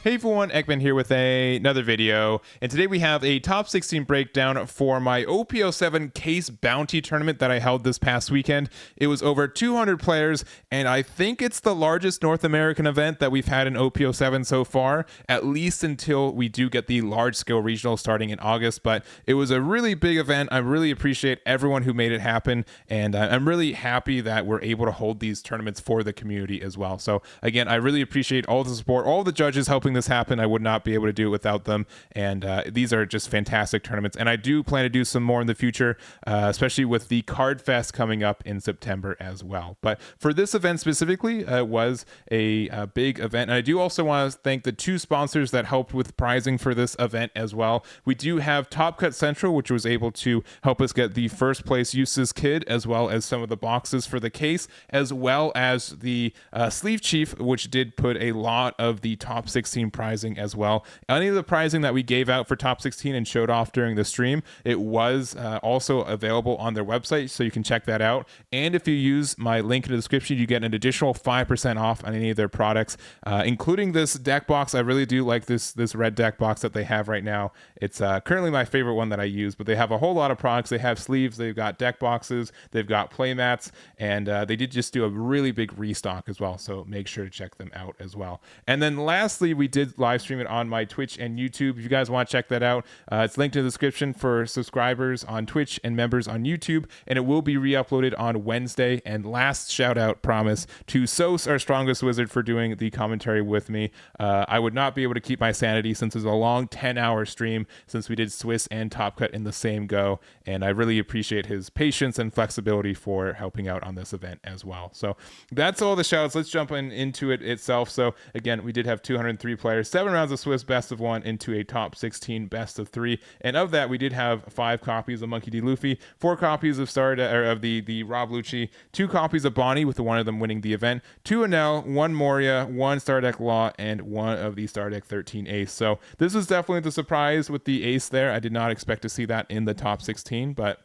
Hey everyone, Egman here with another video, and today we have a top 16 breakdown for my OP07 case bounty tournament that I held this past weekend. It was over 200 players, and I think it's the largest North American event that we've had in OP07 so far, at least until we do get the large-scale regional starting in August, but it was a really big event. I really appreciate everyone who made it happen, and I'm really happy that we're able to hold these tournaments for the community as well. So again, I really appreciate all the support, all the judges helping this happen. I would not be able to do it without them, and these are just fantastic tournaments, and I do plan to do some more in the future, especially with the Card Fest coming up in September as well. But for this event specifically, it was a big event, and I do also want to thank the two sponsors that helped with prizing for this event as well. We do have Top Cut Central, which was able to help us get the first place Uses Kid, as well as some of the boxes for the case, as well as the Sleeve Chief, which did put a lot of the top 16 prizing as well. Any of the prizing that we gave out for top 16 and showed off during the stream, it was also available on their website, so you can check that out. And if you use my link in the description, you get an additional 5% off on any of their products, including this deck box. I really do like this red deck box that they have right now. It's currently my favorite one that I use, but they have a whole lot of products. They have sleeves, they've got deck boxes, they've got play mats, and they did just do a really big restock as well, so make sure to check them out as well. And then lastly, we did live stream it on my Twitch and YouTube. If you guys want to check that out, it's linked in the description for subscribers on Twitch and members on YouTube, and it will be re-uploaded on Wednesday. And last shout out promise to Sos, our strongest wizard, for doing the commentary with me. I would not be able to keep my sanity since it was a long 10-hour stream, since we did Swiss and Top Cut in the same go, and I really appreciate his patience and flexibility for helping out on this event as well. So that's all the shouts. Let's jump into it itself. So again, we did have 203 players, 7 rounds of Swiss best of 1 into a top 16 best of 3, and of that we did have 5 copies of Monkey.D.Luffy, 4 copies of the Rob Lucci, 2 copies of Bonney, with one of them winning the event, 2 Enel, 1 Moria, 1 Stardeck Law, and 1 of the Stardeck 13 Ace. So this was definitely the surprise with the Ace there. I did not expect to see that in the top 16, but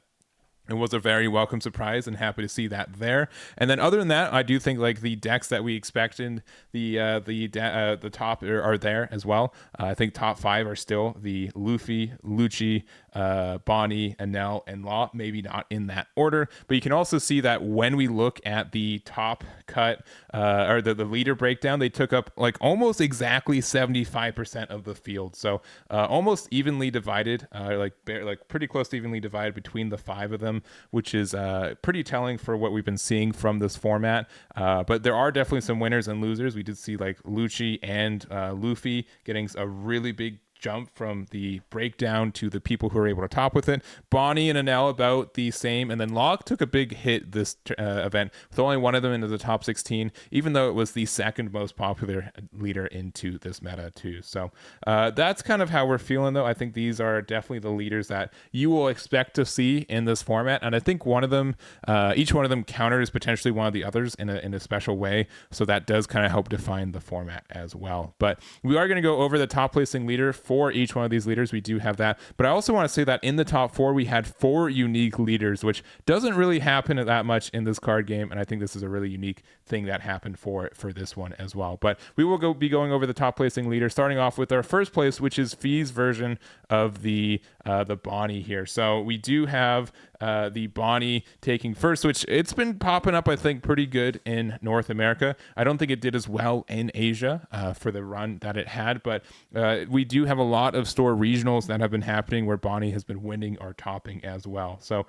it was a very welcome surprise, and happy to see that there. And then other than that, I do think like the decks that we expected, the top are there as well. I think top 5 are still the Luffy, Lucci, Bonney, Enel, and Law. Maybe not in that order, but you can also see that when we look at the top cut or the leader breakdown, they took up like almost exactly 75% of the field. So almost evenly divided, like pretty close to evenly divided between the 5 of them, which is pretty telling for what we've been seeing from this format. But there are definitely some winners and losers. We did see like Lucci and Luffy getting a really big jump from the breakdown to the people who are able to top with it. Bonney and Enel about the same, and then Locke took a big hit this event, with only one of them into the top 16, even though it was the second most popular leader into this meta too. So that's kind of how we're feeling, though. I think these are definitely the leaders that you will expect to see in this format, and I think one of them, each one of them counters potentially one of the others in a special way, so that does kind of help define the format as well. But we are going to go over the top placing leader for each one of these leaders. We do have that, but I also want to say that in the top 4 we had 4 unique leaders, which doesn't really happen that much in this card game, and I think this is a really unique thing that happened for this one as well. But we will be going over the top placing leader, starting off with our first place, which is Fee's version of the Bonney here. So we do have the Bonney taking first, which it's been popping up, I think, pretty good in North America. I don't think it did as well in Asia for the run that it had, but we do have a lot of store regionals that have been happening where Bonney has been winning or topping as well. So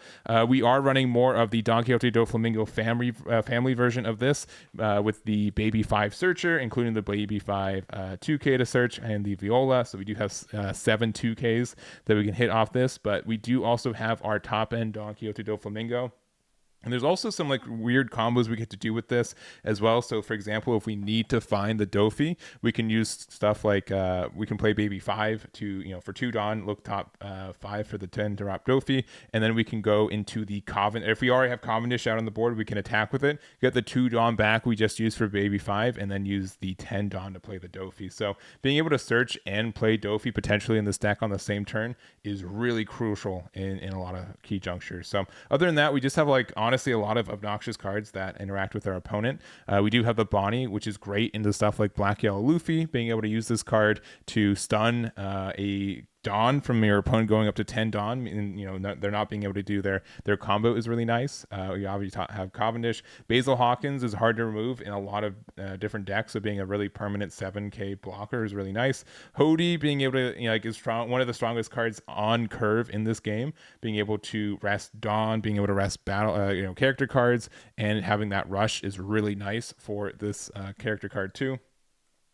we are running more of the Don Quixote do Flamingo family version of this, with the Baby 5 Searcher, including the Baby 5 2K to search and the Viola. So we do have 7 2Ks that we can hit off this, but we do also have our top end Don Quixote do Flamingo. And there's also some like weird combos we get to do with this as well. So for example, if we need to find the Dofi, we can use stuff like we can play Baby 5 to, for 2 Dawn, look top 5 for the 10 drop Dofi, and then we can go into the Coven. If we already have Cavendish out on the board, we can attack with it, get the 2 Dawn back we just used for Baby 5, and then use the 10 Dawn to play the Dofi. So being able to search and play Dofi potentially in this deck on the same turn is really crucial in a lot of key junctures. So other than that, we just have like on honestly a lot of obnoxious cards that interact with our opponent. We do have the Bonney, which is great into stuff like Black Yellow Luffy, being able to use this card to stun a Dawn from your opponent going up to 10 Dawn, and they're not being able to do their combo is really nice. We obviously have Cavendish. Basil Hawkins is hard to remove in a lot of different decks, so being a really permanent 7k blocker is really nice. Hody being able to is strong, one of the strongest cards on curve in this game, being able to rest Dawn, being able to rest battle character cards, and having that rush is really nice for this character card too.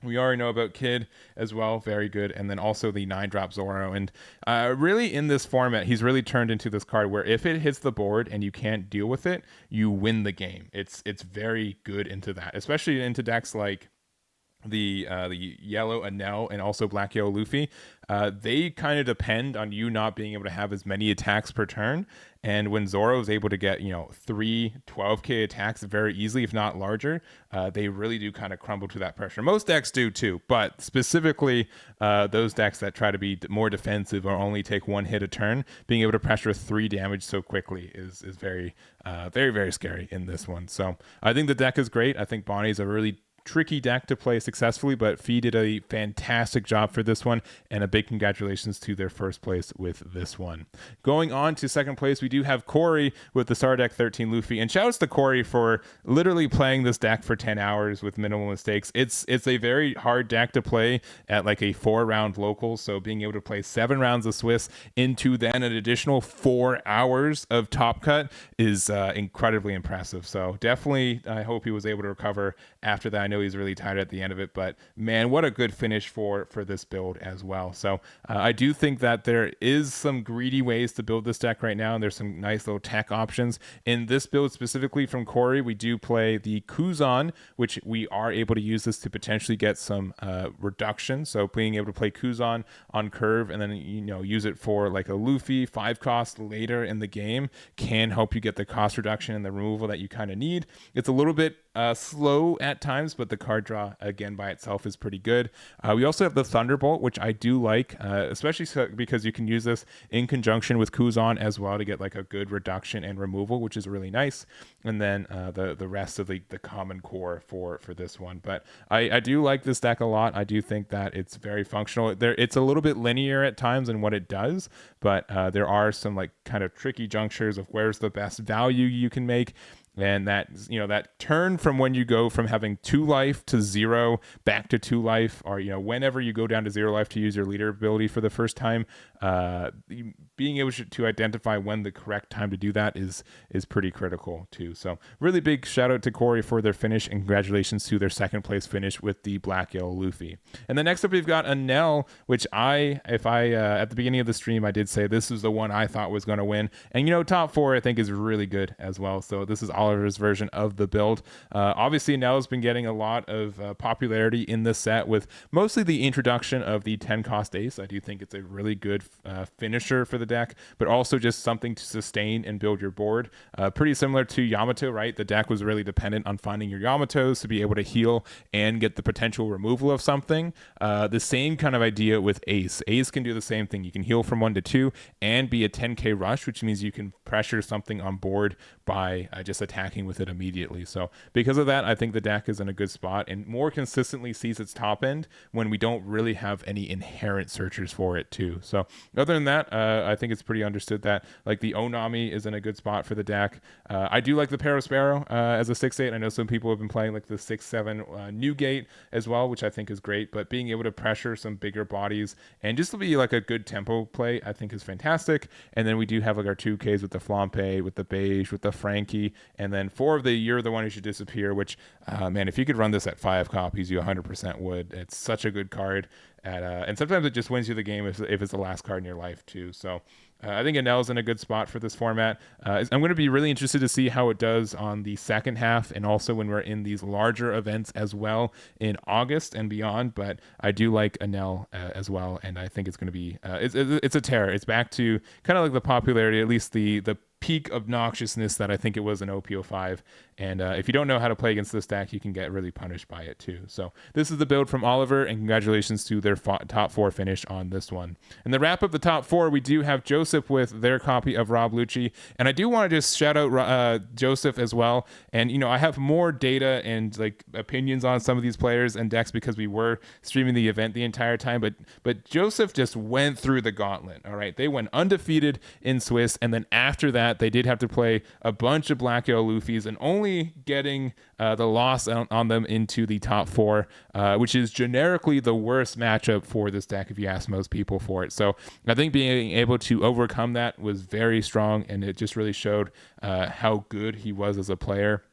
We already know about Kid as well, very good. And then also the 9-drop Zoro. And really in this format, he's really turned into this card where if it hits the board and you can't deal with it, you win the game. It's very good into that, especially into decks like the yellow Enel and also Black Yellow Luffy. They kind of depend on you not being able to have as many attacks per turn. And when Zoro is able to get 3 12k attacks very easily, if not larger, they really do kind of crumble to that pressure. Most decks do too, but specifically those decks that try to be more defensive or only take 1 hit a turn, being able to pressure 3 damage so quickly is very very scary in this one. So I think the deck is great. I think Bonney is a really tricky deck to play successfully, but Fee did a fantastic job for this one, and a big congratulations to their first place with this one. Going on to second place, we do have Cory with the Star Deck 13 Luffy, and shouts to Cory for literally playing this deck for 10 hours with minimal mistakes. It's a very hard deck to play at like a 4-round local, so being able to play 7 rounds of Swiss into then an additional 4 hours of Top Cut is incredibly impressive. So definitely I hope he was able to recover after that. I know he's really tired at the end of it, but man, what a good finish for this build as well. So I do think that there is some greedy ways to build this deck right now, and there's some nice little tech options in this build specifically from Cory. We do play the Kuzan, which we are able to use this to potentially get some reduction. So being able to play Kuzan on curve and then use it for like a Luffy 5 cost later in the game can help you get the cost reduction and the removal that you kind of need. It's a little bit slow at times, but the card draw again by itself is pretty good. We also have the Thunderbolt, which I do like, especially because you can use this in conjunction with Kuzan as well to get like a good reduction and removal, which is really nice. And then the rest of the common core for this one. But I do like this deck a lot. I do think that it's very functional. It's a little bit linear at times in what it does, but there are some like kind of tricky junctures of where's the best value you can make. And that that turn from when you go from having 2 life to 0 back to 2 life, or whenever you go down to 0 life to use your leader ability for the first time, being able to identify when the correct time to do that is pretty critical too. So really big shout out to Cory for their finish, and congratulations to their second place finish with the Black Yellow Luffy. And then next up we've got Enel, which at the beginning of the stream I did say this is the one I thought was going to win, and top 4 I think is really good as well. So this is Oliver's version of the build. Obviously Enel's been getting a lot of popularity in this set with mostly the introduction of the 10 cost Ace. I do think it's a really good finisher for the deck, but also just something to sustain and build your board. Pretty similar to Yamato, right? The deck was really dependent on finding your Yamatos to be able to heal and get the potential removal of something. The same kind of idea with Ace. Ace can do the same thing. You can heal from 1 to 2 and be a 10k rush, which means you can pressure something on board by just attacking with it immediately. So because of that, I think the deck is in a good spot and more consistently sees its top end when we don't really have any inherent searchers for it too. So other than that, I think it's pretty understood that like the Onami is in a good spot for the deck. I do like the Parasparrow as a 6/8. I know some people have been playing like the 6/7 Newgate as well, which I think is great, but being able to pressure some bigger bodies and just to be like a good tempo play, I think is fantastic. And then we do have like our 2Ks with the Flampe, with the Beige, with the Frankie, and then 4 of the You're the One Who Should Disappear, which man, if you could run this at 5 copies, you 100% would. It's such a good card. And sometimes it just wins you the game if it's the last card in your life too. So I think Enel's in a good spot for this format. I'm going to be really interested to see how it does on the second half and also when we're in these larger events as well in August and beyond. But I do like Enel as well, and I think it's going to be it's a terror. It's back to kind of like the popularity, at least the peak obnoxiousness that I think it was in OP05. And if you don't know how to play against this deck, you can get really punished by it too. So this is the build from Oliver, and congratulations to their top 4 finish on this one. And to wrap up the top 4, we do have Joseph with their copy of Rob Lucci. And I do want to just shout out Joseph as well. And, you know, I have more data and like opinions on some of these players and decks because we were streaming the event the entire time. But Joseph just went through the gauntlet. All right. They went undefeated in Swiss. And then after that, they did have to play a bunch of Black Yellow Luffys and only getting the loss on them into the top 4, which is generically the worst matchup for this deck if you ask most people for it. So I think being able to overcome that was very strong, and it just really showed how good he was as a player.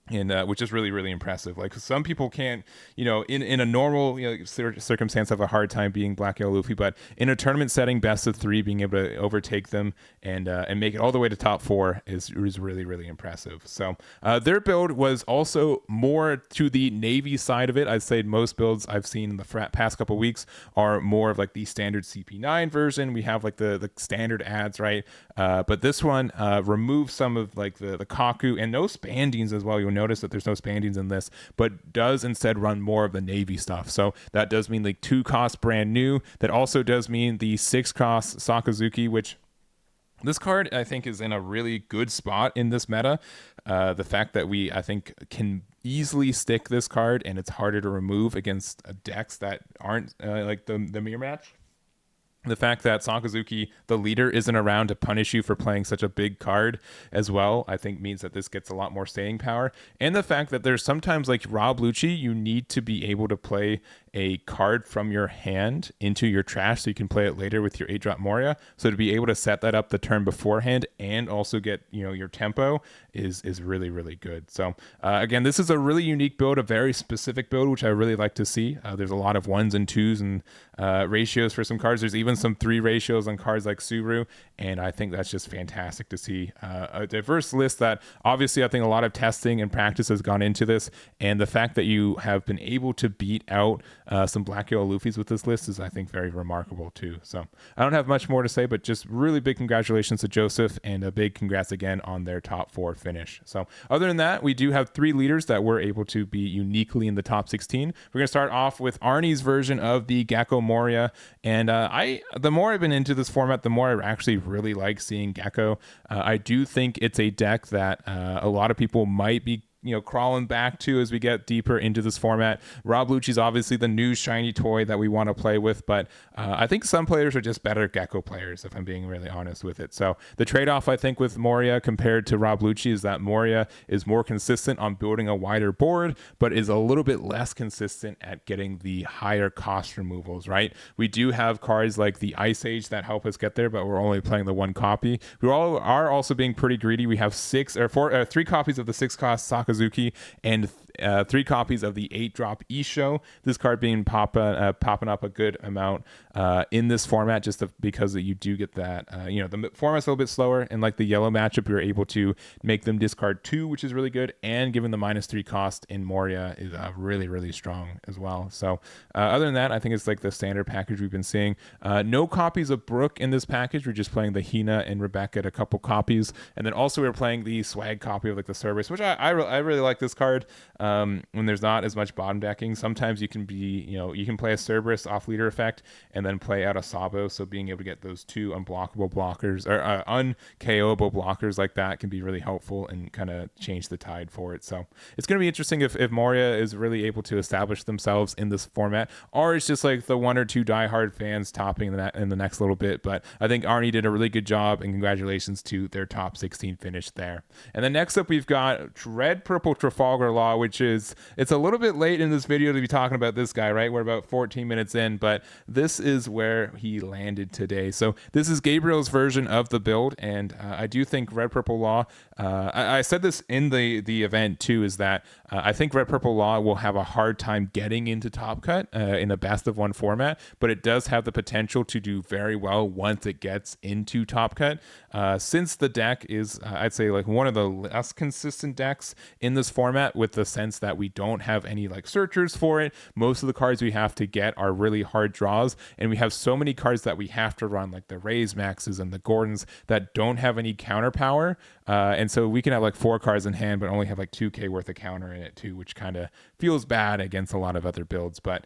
And which is really, really impressive. Like some people can't, you know, in a normal circumstance have a hard time being Black Yellow Luffy, but in a tournament setting, best of 3, being able to overtake them and make it all the way to top 4 is really, really impressive. So their build was also more to the Navy side of it. I'd say most builds I've seen in the past couple weeks are more of like the standard CP9 version. We have like the standard ads, right? But this one removes some of like the Kaku and no Spandings as well. You'll notice that there's no Spandings in this, but does instead run more of the Navy stuff. So that does mean like 2 cost brand new. That also does mean the 6 cost Sakazuki, which this card I think is in a really good spot in this meta. The fact that we I think can easily stick this card and it's harder to remove against decks that aren't like the mirror match. The fact that Sakazuki, the leader, isn't around to punish you for playing such a big card as well, I think means that this gets a lot more staying power. And the fact that there's sometimes like Rob Lucci, you need to be able to play a card from your hand into your trash so you can play it later with your 8-drop Moria. So to be able to set that up the turn beforehand and also get, you know, your tempo is really, really good. So again, this is a really unique build, a very specific build, which I really like to see. There's a lot of 1s and 2s and ratios for some cards. There's even some 3 ratios on cards like Suru, and I think that's just fantastic to see. A diverse list that obviously I think a lot of testing and practice has gone into this, and the fact that you have been able to beat out some Black Yellow Luffys with this list is, I think, very remarkable too. So I don't have much more to say, but just really big congratulations to Joseph, and a big congrats again on their top 4 finish. So other than that, we do have 3 leaders that were able to be uniquely in the top 16. We're going to start off with Arni's version of the Gecko Moria, and the more I've been into this format, the more I actually really like seeing Gecko. I do think it's a deck that a lot of people might be crawling back to as we get deeper into this format. Rob Lucci's obviously the new shiny toy that we want to play with, but I think some players are just better Gecko players, if I'm being really honest with it. So the trade-off, I think, with Moria compared to Rob Lucci is that Moria is more consistent on building a wider board, but is a little bit less consistent at getting the higher cost removals, right? We do have cards like the Ice Age that help us get there, but we're only playing the 1 copy. We all are also being pretty greedy. We have 3 copies of the 6 cost Sakazuki and 3 copies of the 8-drop Isho. This card being popping up a good amount in this format, just because you do get that. The format's a little bit slower, and like the yellow matchup, you're able to make them discard 2, which is really good. And given the -3 cost in Moria is really, really strong as well. So other than that, I think it's like the standard package we've been seeing. No copies of Brooke in this package. We're just playing the Hina and Rebecca at a couple copies, and then also we're playing the swag copy of like the Cerberus, which I really like this card. When there's not as much bottom decking, sometimes you can play a Cerberus off leader effect and then play out a Sabo. So being able to get those 2 unblockable blockers or un-KOable blockers like that can be really helpful and kind of change the tide for it. So it's going to be interesting if Moria is really able to establish themselves in this format, or it's just like the 1 or 2 diehard fans topping that in the next little bit. But I think Arni did a really good job, and congratulations to their top 16 finish there. And then next up, we've got Red Purple Trafalgar Law, which is, it's a little bit late in this video to be talking about this guy, right? We're about 14 minutes in, but this is where he landed today. So this is Gabriel's version of the build, and I do think Red Purple Law, I said this in the event too, is that I think Red Purple Law will have a hard time getting into Top Cut in a best of 1 format, but it does have the potential to do very well once it gets into Top Cut. Since the deck is, I'd say, like one of the less consistent decks in this format with the sense that we don't have any like searchers for it. Most of the cards we have to get are really hard draws, and we have so many cards that we have to run, like the Rays Maxes and the Gordons, that don't have any counter power. And so we can have like 4 cards in hand, but only have like 2k worth of counter in it too, which kind of feels bad against a lot of other builds. But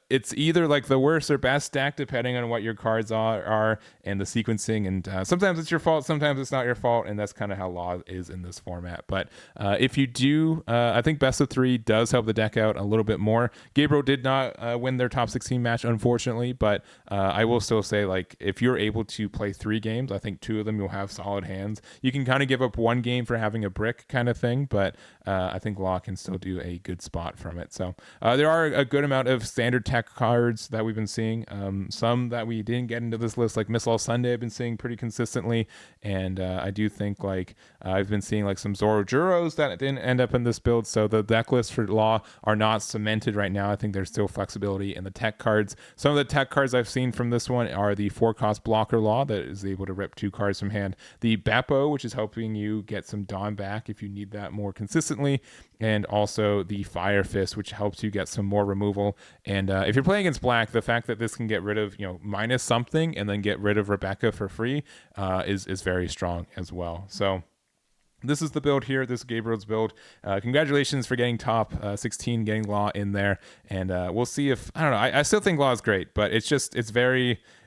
it's either like the worst or best deck depending on what your cards are and the sequencing. And sometimes it's your fault, sometimes it's not your fault, and that's kind of how Law is in this format. But if you do, I think best of 3 does help the deck out a little bit more. Gabriel did not win their top 16 match, unfortunately, but I will still say, like, if you're able to play 3 games, I think 2 of them you'll have solid hands. You can kind of give up 1 game for having a brick kind of thing, but I think Law can still do a good spot from it. So there are a good amount of standard tech cards that we've been seeing. Some that we didn't get into this list, like Miss All Sunday, I've been seeing pretty consistently, and I do think like I've been seeing like some Zoro Juros that didn't end up in this build. So the deck lists for Law are not cemented right now. I think there's still flexibility in the tech cards. Some of the tech cards I've seen from this one are the 4-cost blocker Law that is able to rip 2 cards from hand, the Beppo, which is helping you get some Dawn back if you need that more consistently, and also the Fire Fist, which helps you get some more removal. And if you're playing against black, the fact that this can get rid of, minus something and then get rid of Rebecca for free is very strong as well. So this is the build here. This is Gabriel's build. Congratulations for getting top 16, getting Law in there. And we'll see if, I don't know, I still think Law is great, but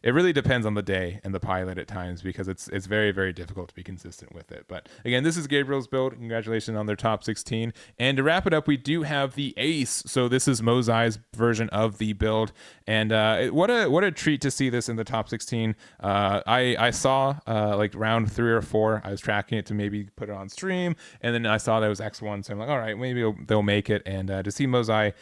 it really depends on the day and the pilot at times, because it's very, very difficult to be consistent with it. But again, this is Gabriel's build. Congratulations on their top 16. And to wrap it up, we do have the Ace. So this is Mozai's version of the build. And what a treat to see this in the top 16. I saw like round 3 or 4. I was tracking it to maybe put it on stream, and then I saw that it was X1. So I'm like, all right, maybe they'll make it. And to see Mozai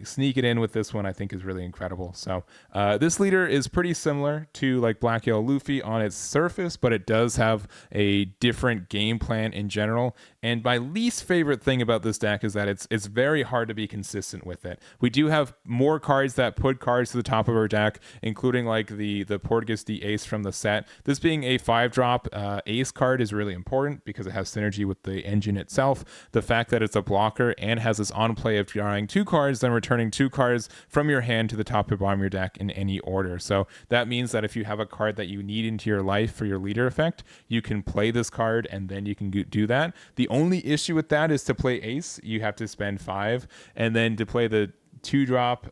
sneak it in with this one, I think is really incredible. So this leader is pretty similar to like Black Yellow Luffy on its surface, but it does have a different game plan in general. And my least favorite thing about this deck is that it's very hard to be consistent with it. We do have more cards that put cards to the top of our deck, including like the Portgas.D.Ace from the set. This being a 5-drop Ace card is really important because it has synergy with the engine itself. The fact that it's a blocker and has this on play of drawing 2 cards, then returning 2 cards from your hand to the top or bottom of your deck in any order. So that means that if you have a card that you need into your life for your leader effect, you can play this card and then you can do that. The only issue with that is to play Ace, you have to spend 5, and then to play the 2-drop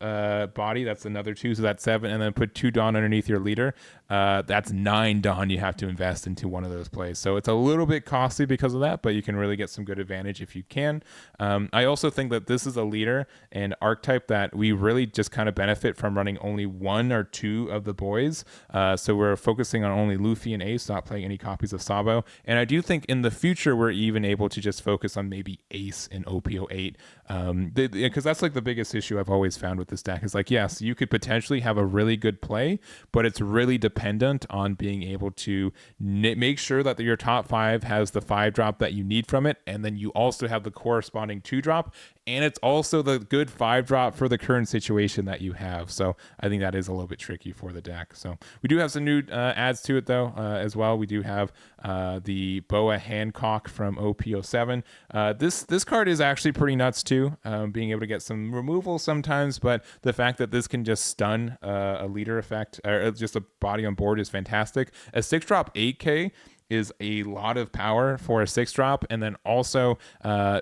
body, that's another 2, so that's 7, and then put 2 Dawn underneath your leader. That's 9 Dawn you have to invest into one of those plays. So it's a little bit costly because of that, but you can really get some good advantage if you can. I also think that this is a leader and archetype that we really just kind of benefit from running only 1 or 2 of the boys. So we're focusing on only Luffy and Ace, not playing any copies of Sabo. And I do think in the future we're even able to just focus on maybe Ace and OP08, because that's like the biggest issue I've always found with this deck is like, yes, you could potentially have a really good play, but it's really dependent on being able to make sure that your top 5 has the 5-drop that you need from it, and then you also have the corresponding 2-drop, and it's also the good 5-drop for the current situation that you have. So I think that is a little bit tricky for the deck. So we do have some new adds to it though as well. We do have the Boa Hancock from OP07. This card is actually pretty nuts too, being able to get some removal sometimes, but the fact that this can just stun a leader effect or just a body on board is fantastic. A 6-drop 8k is a lot of power for a 6-drop, and then also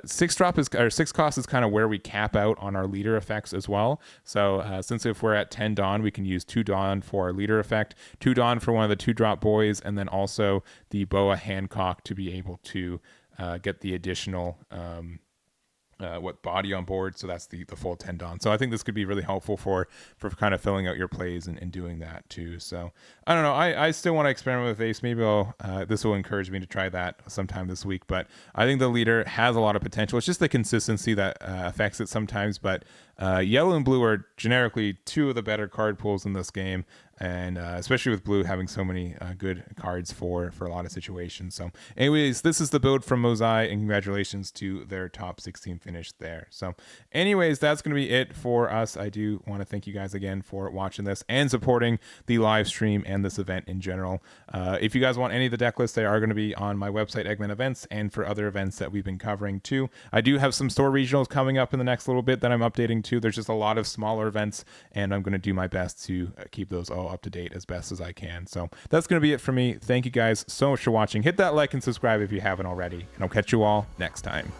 6 cost is kind of where we cap out on our leader effects as well. So since if we're at 10 Dawn, we can use 2 Dawn for our leader effect, 2 Dawn for one of the 2-drop boys, and then also the Boa Hancock to be able to get the additional body on board. So that's the full 10 Dawn. So I think this could be really helpful for kind of filling out your plays and doing that too. So I don't know. I still want to experiment with Ace. Maybe this will encourage me to try that sometime this week. But I think the leader has a lot of potential. It's just the consistency that affects it sometimes. But Yellow and blue are generically two of the better card pools in this game, and especially with blue having so many good cards for a lot of situations. So anyways, this is the build from Mozai, and congratulations to their top 16 finish there. So anyways, that's going to be it for us. I do want to thank you guys again for watching this and supporting the live stream and this event in general. If you guys want any of the deck lists, they are going to be on my website, Egman Events, and for other events that we've been covering too. I do have some store regionals coming up in the next little bit that I'm updating too. There's just a lot of smaller events, and I'm going to do my best to keep those all up to date as best as I can. So that's going to be it for me. Thank you guys so much for watching. Hit that like and subscribe if you haven't already, and I'll catch you all next time.